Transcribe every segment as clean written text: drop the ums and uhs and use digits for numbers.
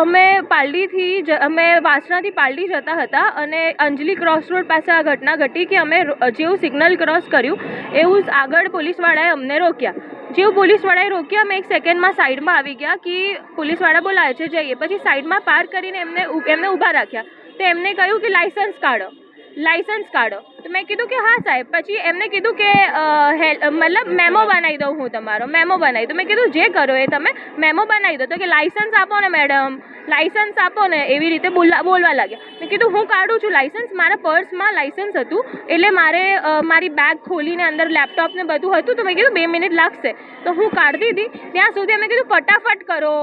અમે પાલડીથી અમે વાસણાથી પાલડી જતા હતા અને અંજલી ક્રોસ રોડ પાસે આ ઘટના ઘટી કે અમે જેવું સિગ્નલ ક્રોસ કર્યું એવું જ આગળ પોલીસવાળાએ અમને રોક્યા. જેવું પોલીસવાળાએ રોક્યા અમે એક સેકન્ડમાં સાઈડમાં આવી ગયા કે પોલીસવાળા બોલાવે છે જઈએ. પછી સાઈડમાં પાર્ક કરીને એમને ઊભા રાખ્યા. તો એમને કહ્યું કે લાઇસન્સ કાઢો. તો મેં કીધું કે હા સાહેબ. પછી એમને કીધું કે મતલબ મેમો બનાવી દઉં હું તમારો મેમો બનાવી દઉં. મેં કીધું જે કરો એ તમે મેમો બનાવી દો. તો કે લાઇસન્સ આપો ને મેડમ, લાઇસન્સ આપો ને, એવી રીતે બોલવા લાગ્યા. મેં કીધું હું કાઢું છું લાઇસન્સ, મારા પર્સમાં લાઇસન્સ હતું એટલે મારે મારી બેગ ખોલીને અંદર લેપટોપ ને બધું હતું. તો મેં કીધું 2 મિનિટ લાગશે. તો હું કાઢી દીધી. ત્યાં સુધી મેં કીધું ફટાફટ કરો,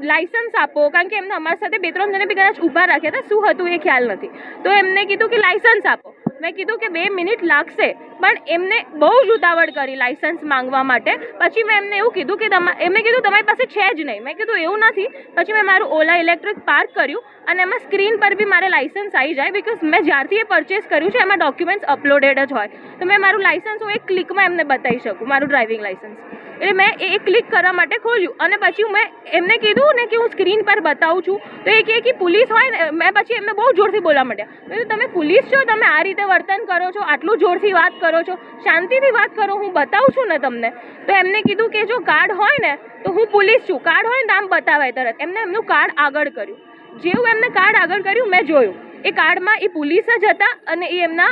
લાઇસન્સ આપો, કારણ કે એમને અમારી સાથે 2-3 જણે બી કદાચ ઊભા રાખ્યા હતા. શું હતું એ ખ્યાલ નથી. તો એમને કીધું કે લાઇસન્સ આપો. મેં કીધું કે 2 મિનિટ લાગશે, પણ એમને બહુ જ ઉતાવળ કરી લાઇસન્સ માંગવા માટે. પછી મેં એમને એવું કીધું કે એમને કીધું તમારી પાસે છે જ નહીં. મેં કીધું એવું નથી. પછી મેં મારું ઓલા ઇલેક્ટ્રિક પાર્ક કર્યું અને એમાં સ્ક્રીન પર બી મારે લાઇસન્સ આવી જાય, બિકોઝ મેં જ્યારથી એ પરચેસ કર્યું છે એમાં ડોક્યુમેન્ટ્સ અપલોડેડ જ હોય. તો મેં મારું લાઇસન્સ હું એક ક્લિકમાં એમને બતાવી શકું, મારું ડ્રાઇવિંગ લાઇસન્સ. એટલે મેં એ ક્લિક કરવા માટે ખોલ્યું અને પછી મેં એમને કીધું ને કે હું સ્ક્રીન પર બતાવું છું. તો એ કહે કે પોલીસ હોય ને. મેં પછી એમને બહુ જોરથી બોલવા માંડ્યા. મેં કીધું તમે પોલીસ છો, તમે આ રીતે વર્તન કરો છો, આટલું જોરથી વાત કરો છો, શાંતિથી વાત કરો, હું બતાવું છું ને તમને. તો એમને કીધું કે જો કાર્ડ હોય ને તો હું પોલીસ છું, કાર્ડ હોય ને આમ બતાવાય તરત. એમનું કાર્ડ આગળ કર્યું. જેવું એમને કાર્ડ આગળ કર્યું મેં જોયું એ કાર્ડમાં એ પોલીસ જ હતા અને એ એમના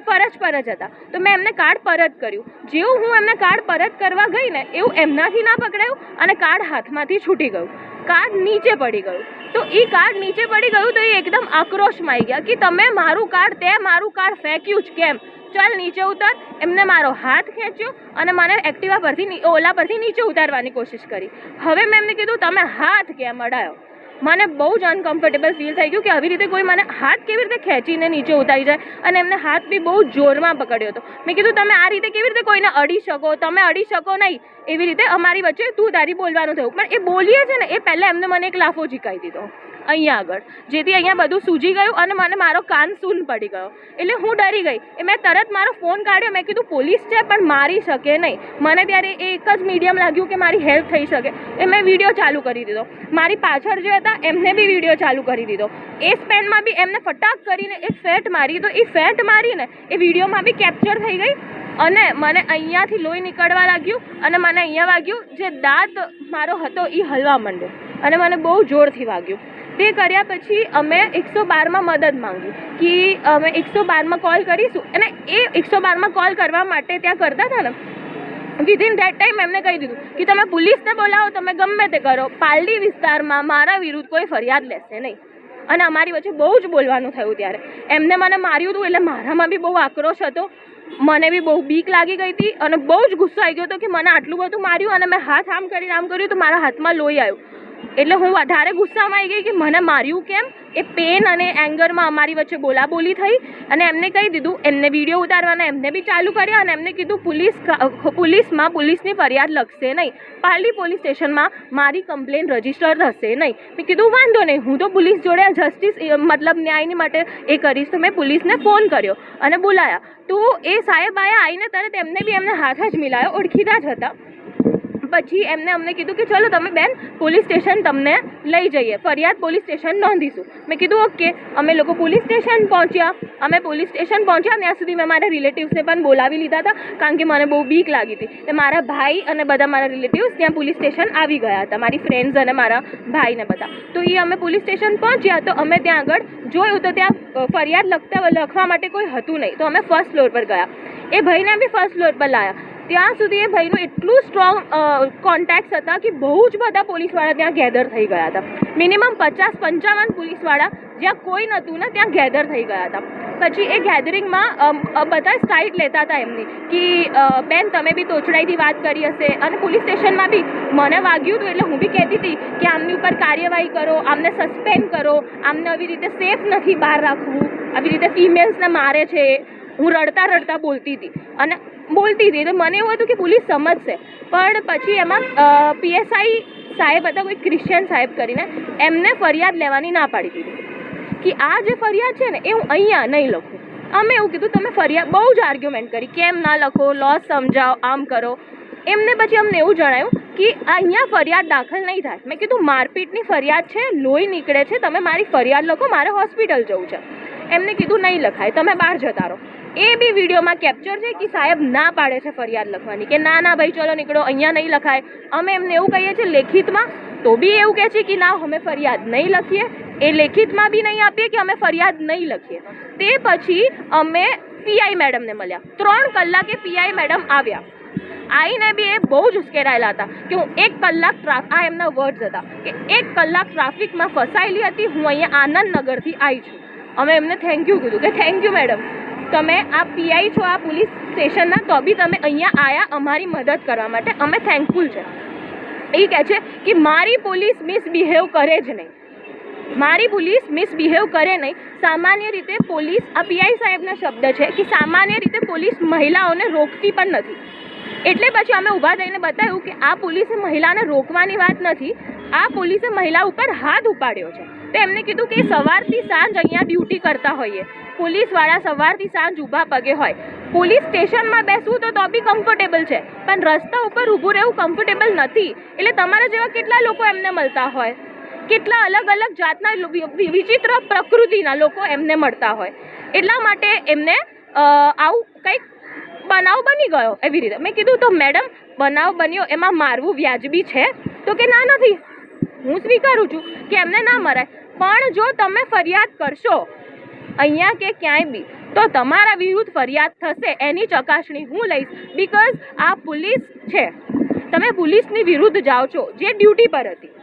ફરજ પર જ હતા. તો મેં એમને કાર્ડ પરત કર્યું. જેવું હું એમને કાર્ડ પરત કરવા ગઈ ને એવું એમનાથી ના પકડાયું અને કાર્ડ હાથમાંથી છૂટી ગયું. કાર્ડ નીચે પડી ગયું. તો એ કાર્ડ નીચે પડી ગયું તો એ એકદમ આક્રોશમાં આવી ગયા કે તમે મારું કાર્ડ ફેંક્યું જ કેમ, ચાલ નીચે ઉતર. એમને મારો હાથ ખેંચ્યો અને મને એક્ટિવા પરથી ઓલા પરથી નીચે ઉતારવાની કોશિશ કરી. હવે મેં એમને કીધું તમે હાથ કેમ અડાયો. મને બહુ જ અનકમ્ફર્ટેબલ ફીલ થઈ ગયું કે આવી રીતે કોઈ મને હાથ કેવી રીતે ખેંચીને નીચે ઉતારી જાય. અને એમને હાથ બી બહુ જોરમાં પકડ્યો હતો. મેં કીધું તમે આ રીતે કેવી રીતે કોઈને અડી શકો, તમે અડી શકો નહીં. એવી રીતે અમારી વચ્ચે તું તારી બોલવાનું થયું. પણ એ બોલીએ છે ને એ પહેલાં એમને મને એક લાફો ઝીકાવી દીધો અહીંયા આગળ, જેથી અહીંયા બધું સૂજી ગયું અને મને મારો કાન સૂન પડી ગયો. એટલે હું ડરી ગઈ. મેં તરત મારો ફોન કાઢ્યો. મેં કીધું પોલીસ છે પણ મારી શકે નહીં. મને ત્યારે એક જ મીડિયમ લાગ્યું કે મારી હેલ્પ થઈ શકે. એ મેં વિડીયો ચાલુ કરી દીધો. મારી પાછળ જે હતા એમને બી વિડીયો ચાલુ કરી દીધો. એ સ્પેનમાં બી એમને ફટાક કરીને એક ફેટ મારી. તો એ ફેટ મારીને એ વિડીયોમાં બી કેપ્ચર થઈ ગઈ અને મને અહીંયાથી લોહી નીકળવા લાગ્યું અને મને અહીંયા વાગ્યું. જે દાંત મારો હતો એ હલવા માંડ્યો અને મને બહુ જોરથી વાગ્યું. તે કર્યા પછી અમે 112માં મદદ માંગી કે અમે 112માં કોલ કરીશું. અને એ 112માં કોલ કરવા માટે ત્યાં કરતા હતા ને, વિધિન ધેટ ટાઈમ એમને કહી દીધું કે તમે પોલીસને બોલાવો, તમે ગમે તે કરો, પાલડી વિસ્તારમાં મારા વિરુદ્ધ કોઈ ફરિયાદ લેશે નહીં. અને અમારી વચ્ચે બહુ જ બોલવાનું થયું. ત્યારે એમને મને માર્યું હતું એટલે મારામાં બી બહુ આક્રોશ હતો. મને બી બહુ બીક લાગી ગઈ હતી અને બહુ જ ગુસ્સો આવી ગયો હતો કે મને આટલું બધું માર્યું અને મેં હાથ આમ કર્યું તો મારા હાથમાં લોહી આવ્યું. એટલે હું વધારે ગુસ્સામાં આવી ગઈ કે મને માર્યું કેમ. એ પેન અને એંગરમાં અમારી વચ્ચે બોલાબોલી થઈ અને એમને કહી દીધું. એમને વિડીયો ઉતારવાના એમને બી ચાલુ કર્યા અને એમને કીધું પોલીસની ફરિયાદ લખશે નહીં, પાલડી પોલીસ સ્ટેશનમાં મારી કમ્પ્લેન રજીસ્ટર થશે નહીં. મેં કીધું વાંધો નહીં, હું તો પોલીસ જોડે જસ્ટિસ મતલબ ન્યાયની માટે એ કરીશ. તો મેં પોલીસને ફોન કર્યો અને બોલાયા. તો એ સાહેબ આવીને તરત એમને બી એમને હાથ જ મિલાયો, ઓળખીતા જ હતા. પછી એમને અમને કીધું કે ચલો તમે બેન પોલીસ સ્ટેશન તમને લઈ જઈએ, ફરિયાદ પોલીસ સ્ટેશન નોંધીશું. મેં કીધું ઓકે. અમે લોકો પોલીસ સ્ટેશન પહોંચ્યા. ત્યાં સુધી મેં મારા રિલેટિવ્સને પણ બોલાવી લીધા હતા કારણ કે મને બહુ બીક લાગી હતી. મારા ભાઈ અને બધા મારા રિલેટિવ્સ ત્યાં પોલીસ સ્ટેશન આવી ગયા હતા, મારી ફ્રેન્ડ્સ અને મારા ભાઈને બધા. તો એ અમે પોલીસ સ્ટેશન પહોંચ્યા તો અમે ત્યાં આગળ જોયું તો ત્યાં ફરિયાદ લખવા માટે કોઈ હતું નહીં. તો અમે ફર્સ્ટ ફ્લોર પર ગયા. એ ભાઈને બી ફર્સ્ટ ફ્લોર પર લાવ્યા. ત્યાં સુધી એ ભાઈનું એટલું સ્ટ્રોંગ કોન્ટેક્ટ્સ હતા કે બહુ જ બધા પોલીસવાળા ત્યાં ગેધર થઈ ગયા હતા. મિનિમમ 50-55 પોલીસવાળા જ્યાં કોઈ નહોતું ને ત્યાં ગેધર થઈ ગયા હતા. પછી એ ગેધરિંગમાં બધા સ્ટાઇલ લેતા હતા એમની કે બેન તમે બી તોછડાઈથી વાત કરી હશે. અને પોલીસ સ્ટેશનમાં બી મને વાગ્યું હતું એટલે હું બી કહેતી હતી કે આમની ઉપર કાર્યવાહી કરો, આમને સસ્પેન્ડ કરો, આમને આવી રીતે સેફ નથી બહાર રાખવું, આવી રીતે ફિમેલ્સને મારે છે. હું રડતા બોલતી હતી. તો મને એવું હતું કે પોલીસ સમજશે. પણ પછી એમાં PSI સાહેબ હતા, કોઈ ક્રિશ્ચિયન સાહેબ કરીને, એમને ફરિયાદ લેવાની ના પાડી દીધી કે આ જે ફરિયાદ છે ને એ હું અહીંયા નહીં લખું. અમે એવું કીધું તમે ફરિયાદ બહુ જ આર્ગ્યુમેન્ટ કરી કેમ ના લખો, લોસ સમજાવો, આમ કરો. એમને પછી અમને એવું જણાયું કે અહીંયા ફરિયાદ દાખલ નહીં થાય. મેં કીધું મારપીટની ફરિયાદ છે, લોહી નીકળે છે, તમે મારી ફરિયાદ લખો, મારે હોસ્પિટલ જવું છે. એમને કીધું નહીં લખાય, તમે બહાર જતા રહો. એ બી વિડીયોમાં કેપ્ચર છે કે સાહેબ ના પાડે છે ફરિયાદ લખવાની, કે ના ભાઈ ચલો નીકળો, અહીંયા નહીં લખાય. અમે એમને એવું કહીએ છીએ લેખિતમાં, તો બી એવું કહે છે કે ના અમે ફરિયાદ નહીં લખીએ. એ લેખિતમાં બી નહીં આપીએ કે અમે ફરિયાદ નહીં લખીએ. તે પછી અમે પીઆઈ મેડમને મળ્યા. 3 કલાકે પીઆઈ મેડમ આવ્યા. આવીને બી એ બહુ જ ઉશ્કેરાયેલા હતા કે હું 1 કલાક આ એમના વર્ડ્સ હતા કે 1 કલાક ટ્રાફિકમાં ફસાયેલી હતી, હું અહીંયા આનંદનગરથી આવી છું. અમે એમને થેન્ક યુ કીધું કે થેન્ક યુ મેડમ, તમે આ પીઆઈ છો આ પોલીસ સ્ટેશનના, તો બી તમે અહીંયા આવ્યા અમારી મદદ કરવા માટે, અમે થેન્કફુલ છે. એ કહે છે કે મારી પોલીસ મિસબિહેવ કરે જ નહીં, મારી પોલીસ મિસબિહેવ કરે નહીં. સામાન્ય રીતે પોલીસ, આ પીઆઈ સાહેબના શબ્દ છે કે સામાન્ય રીતે પોલીસ મહિલાઓને રોકતી પણ નથી. એટલે પછી અમે ઊભા થઈને બતાવ્યું કે આ પોલીસે મહિલાને રોકવાની વાત નથી, આ પોલીસે મહિલા ઉપર હાથ ઉપાડ્યો છે. તો એમને કીધું કે સવારથી સાંજ અહીંયા ડ્યુટી કરતા હોઈએ, પોલીસવાળા સવારથી સાંજ ઊભા પગે હોય. પોલીસ સ્ટેશનમાં બેસવું તો બી કમ્ફર્ટેબલ છે, પણ રસ્તા ઉપર ઊભું રહેવું કમ્ફર્ટેબલ નથી. એટલે તમારા જેવા કેટલા લોકો એમને મળતા હોય, કેટલા અલગ અલગ જાતના વિચિત્ર પ્રકૃતિના લોકો એમને મળતા હોય. એટલા માટે એમને આવું કંઈક બનાવ બની ગયો એવી રીતે. મેં કીધું તો મેડમ બનાવ બન્યો એમાં મારવું વ્યાજબી છે? તો કે ના નથી, હું સ્વીકારું છું કે એમને ના મરાય, પણ જો તમે ફરિયાદ કરશો અહીંયા કે ક્યાંય બી તો તમારા વિરુદ્ધ ફરિયાદ થશે, એની ચકાસણી હું લઈશ. બીકોઝ આ પોલીસ છે, તમે પોલીસની વિરુદ્ધ જાઓ છો જે ડ્યુટી પર હતી.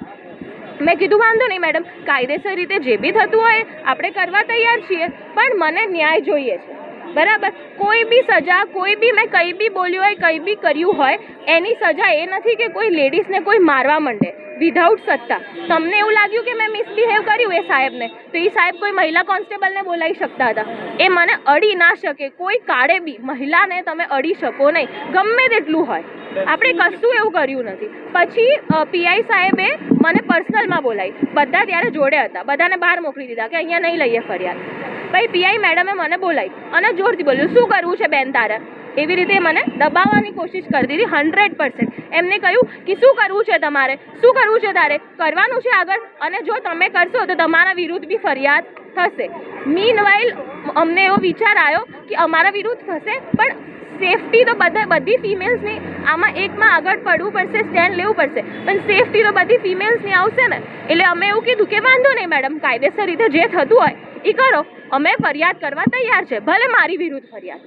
મેં કીધું વાંધો નહીં મેડમ, કાયદેસર રીતે જે બી થતું હોય આપણે કરવા તૈયાર છીએ, પણ મને ન્યાય જોઈએ છે. બરાબર, કોઈ બી સજા, કોઈ બી મેં કંઈ બી બોલ્યું હોય, કંઈ બી કર્યું હોય, એની સજા એ નથી કે કોઈ લેડીઝને કોઈ મારવા માંડે વિધાઉટ સત્તા. તમને એવું લાગ્યું કે મેં મિસબિહેવ કર્યું એ સાહેબને, તો એ સાહેબ કોઈ મહિલા કોન્સ્ટેબલને બોલાવી શકતા હતા. એ મને અડી ના શકે, કોઈ કાળે બી મહિલાને તમે અડી શકો નહીં, ગમે તેટલું હોય. આપણે કશું એવું કર્યું નથી. પછી પીઆઈ સાહેબે મને પર્સનલમાં બોલાવી, બધા ત્યારે જોડે હતા, બધાને બહાર મોકલી દીધા કે અહીંયા નહીં લઈએ ફરિયાદ. ભાઈ પીઆઈ મેડમે મને બોલાવી અને જોરથી બોલ્યું શું કરવું છે બેન તારે, એવી રીતે મને દબાવવાની કોશિશ કરી દીધી 100%. એમને કહ્યું કે શું કરવું છે તમારે, શું કરવું છે તારે, કરવાનું છે આગળ, અને જો તમે કરશો તો તમારા વિરુદ્ધ બી ફરિયાદ થશે. મીનવાઇલ અમને એવો વિચાર આવ્યો કે અમારા વિરુદ્ધ થશે, પણ સેફટી તો બધી ફિમેલ્સની, આમાં એકમાં આગળ પડવું પડશે, સ્ટેન્ડ લેવું પડશે, પણ સેફટી તો બધી ફિમેલ્સની આવશે ને. એટલે અમે એવું કીધું કે વાંધો નહીં મેડમ, કાયદેસર રીતે જે થતું હોય એ કરો, અમે ફરિયાદ કરવા તૈયાર છે. ભલે મારી વિરુદ્ધ ફરિયાદ,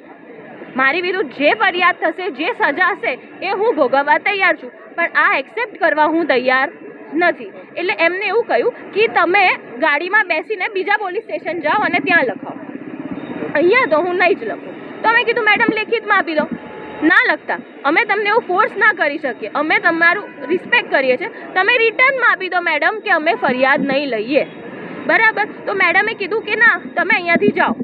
મારી વિરુદ્ધ જે ફરિયાદ થશે, જે સજા હશે એ હું ભોગવવા તૈયાર છું, પણ આ એક્સેપ્ટ કરવા હું તૈયાર નથી. એટલે એમને એવું કહ્યું કે તમે ગાડીમાં બેસીને બીજા પોલીસ સ્ટેશન જાઓ અને ત્યાં લખાવો, અહીંયા તો હું નહીં જ લખું. તો અમે કીધું મેડમ લેખિતમાં આપી દો. ના લખતા, અમે તમને એવું ફોર્સ ના કરી શકીએ, અમે તમારું રિસ્પેક્ટ કરીએ છીએ, તમે રિટર્નમાં આપી દો મેડમ કે અમે ફરિયાદ નહીં લઈએ. બરાબર, તો મેડમે કીધું કે ના તમે અહીંયાથી જાઓ,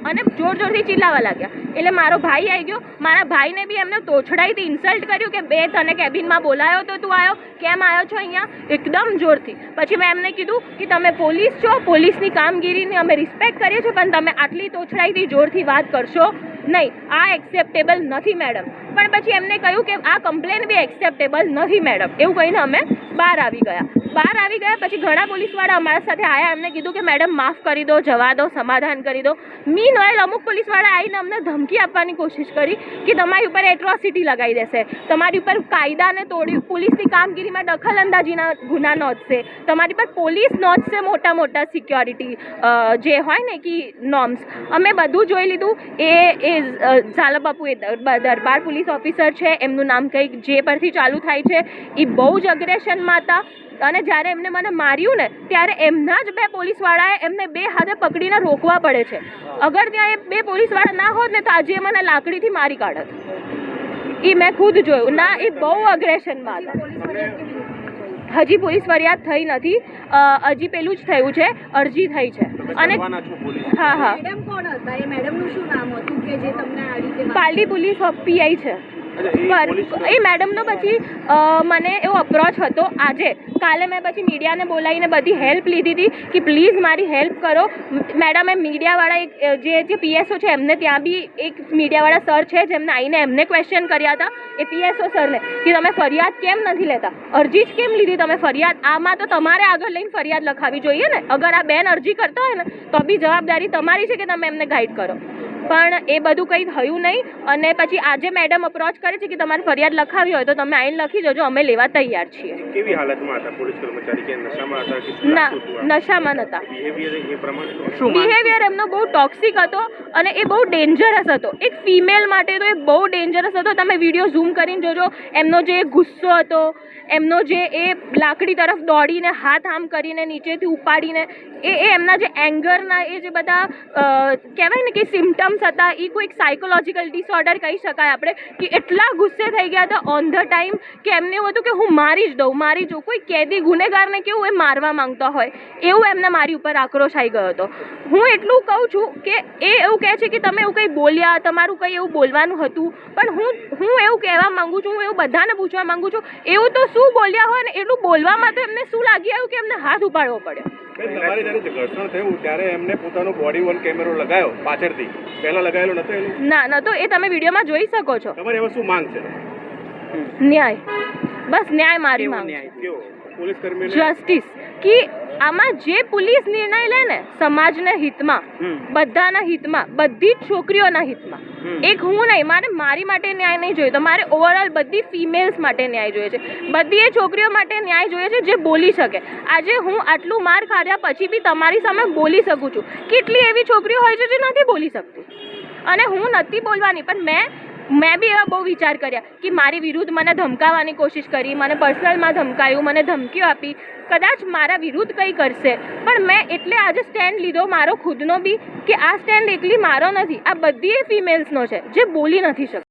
અને જોર જોરથી ચિલ્લાવા લાગ્યા. એટલે મારો ભાઈ આવી ગયો, મારા ભાઈને બી એમને તોછડાઈથી ઇન્સલ્ટ કર્યું કે બે તને કેબિનમાં બોલાયો તો તું આવ્યો, કેમ આવ્યો છો અહીંયા, એકદમ જોરથી. પછી મેં એમને કીધું કે તમે પોલીસ છો, પોલીસની કામગીરીની અમે રિસ્પેક્ટ કરીએ છીએ, પણ તમે આટલી તોછડાઈથી જોરથી વાત કરશો નહીં, આ એક્સેપ્ટેબલ નથી મેડમ. પણ પછી એમને કહ્યું કે આ કમ્પ્લેન બી એક્સેપ્ટેબલ નથી મેડમ, એવું કહીને અમે બહાર આવી ગયા. પછી ઘણા પોલીસવાળા અમારા સાથે આવ્યા, એમને કીધું કે મેડમ માફ કરી દો, જવા દો, સમાધાન કરી દો. મીનવાઇલ અમુક પોલીસવાળા આવીને અમને ધમકી આપવાની કોશિશ કરી કે તમારી ઉપર એટ્રોસિટી લગાવી દેશે, તમારી ઉપર કાયદાને તોડી પોલીસની કામગીરીમાં દખલ અંદાજીના ગુના નોંધશે, તમારી પર પોલીસ નોંધશે મોટા મોટા સિક્યોરિટી જે હોય ને કે નોર્મ્સ. અમે બધું જોઈ લીધું. એ ઝાલા બાપુ એ દરબાર પોલીસ ઓફિસર છે, એમનું નામ કંઈક જે પરથી ચાલુ થાય છે, એ બહુ જ અગ્રેશનમાં હતા. અને જ્યારે એમને મને માર્યું ને ત્યારે એમના જ 2 પોલીસવાળાએ એમને 2 હાથે પકડીને રોકવા પડે છે. અગર ત્યાં એ 2 પોલીસવાળા ના હોત ને તો આજે મને લાકડીથી મારી કાઢત. એ મેં ખુદ જોયું ના, એ બહુ અગ્રેશનમાં હતા. હજી પોલીસ ફરિયાદ થઈ નથી, હજી પેલું જ થયું છે, અરજી થઈ છે. અને હા, પાલડી પોલીસ પીઆઈ છે. એ મેડમનો પછી મને એવો અપ્રોચ હતો આજે કાલે મેં પછી મીડિયાને બોલાવીને બધી હેલ્પ લીધી હતી કે પ્લીઝ મારી હેલ્પ કરો. મેડમે મીડિયાવાળા જે પીએસઓ છે એમને ત્યાં બી એક મીડિયાવાળા સર છે જેમને આવીને એમને ક્વેશ્ચન કર્યા હતા એ પીએસઓ સરને કે તમે ફરિયાદ કેમ નથી લેતા, અરજી જ કેમ લીધી તમે ફરિયાદ, આમાં તો તમારે આગળ લઈને ફરિયાદ લખાવી જોઈએ ને. અગર આ બેન અરજી કરતા હોય ને તો બી જવાબદારી તમારી છે કે તમે એમને ગાઈડ કરો. પણ એ બધું કંઈ થયું નહીં અને પછી આજે મેડમ અપ્રોચ કરે છે કે તમારે ફરિયાદ લખાવી હોય તો તમે આઈને લખી જજો, અમે લેવા તૈયાર છીએ. કેવી હાલતમાં હતા પોલીસ કર્મચારી, કે નશામાં હતા કે ના, નશામાં નહોતા. બિહેવિયર એમનો બહુ ટોક્સિક હતો અને એ બહુ ડેન્જરસ હતો. એક ફિમેલ માટે તો એ બહુ ડેન્જરસ હતો. તમે વિડીયો ઝૂમ કરીને જોજો, એમનો જે ગુસ્સો હતો, એમનો જે એ લાકડી તરફ દોડીને હાથ આમ કરીને નીચેથી ઉપાડીને એ એમના જે એંગરના એ જે બધા કહેવાય ને કે સિમ્ટમ્સ હતા, એ કોઈક સાયકોલોજીકલ ડિસઓર્ડર કહી શકાય આપણે, કે એટલા ગુસ્સે થઈ ગયા હતા ઓન ધ ટાઈમ કે એમને એવું હતું કે હું મારી જ દઉં. કોઈ કેદી ગુનેગારને કેવું એ મારવા માંગતા હોય એવું એમને મારી ઉપર આક્રોશ આવી ગયો હતો. હું એટલું કહું છું કે એ એવું કહે છે કે તમે એવું કંઈ બોલ્યા, તમારું કંઈ એવું બોલવાનું હતું, પણ હું એવું કહેવા માંગુ છું, હું એવું બધાને પૂછવા માંગુ છું, એવું તો શું બોલ્યા હોય ને એટલું બોલવામાં તો એમને શું લાગી આવ્યું કે એમને હાથ ઉપાડવો પડ્યો. તમારી જ્યારે ઘર્ષણ થયું ત્યારે એમને પોતાનો બોડી વન કેમેરો લગાવ્યો પાછળથી, પહેલા લગાવેલો નતો એનો? ના, નતો. એ તમે વિડીયોમાં જોઈ શકો છો. તમારે એમાં શું માંગ છે? ન્યાય, બસ ન્યાય મારી માંગ છે. પોલીસ કર્મીઓ જસ્ટિસ, કે આમાં જે પોલીસ નિર્ણય લે ને સમાજના હિતમાં, બધાના હિતમાં, બધી જ છોકરીઓના હિતમાં, એક હું નહીં, મારી માટે ન્યાય નહીં જોઈએ તો મારે ઓવરઓલ બધી ફિમેલ્સ માટે ન્યાય જોઈએ છે. બધી એ છોકરીઓ માટે ન્યાય જોઈએ છે જે બોલી શકે. આજે હું આટલું માર ખાધા પછી બી તમારી સામે બોલી શકું છું. કેટલી એવી છોકરીઓ હોય છે જે નથી બોલી શકતી, અને હું નથી બોલવાની, પણ મેં બી એવા બહુ વિચાર કર્યા કે મારી વિરુદ્ધ મને ધમકાવવાની કોશિશ કરી, મને પર્સનલમાં ધમકાયું, મને ધમકીઓ આપી, કદાચ મારા વિરુદ્ધ કંઈ કરશે, પણ મેં એટલે આજે સ્ટેન્ડ લીધો મારો ખુદનો બી, કે આ સ્ટેન્ડ એકલી મારો નથી, આ બધી ફિમેલ્સનો છે જે બોલી નથી શકતી.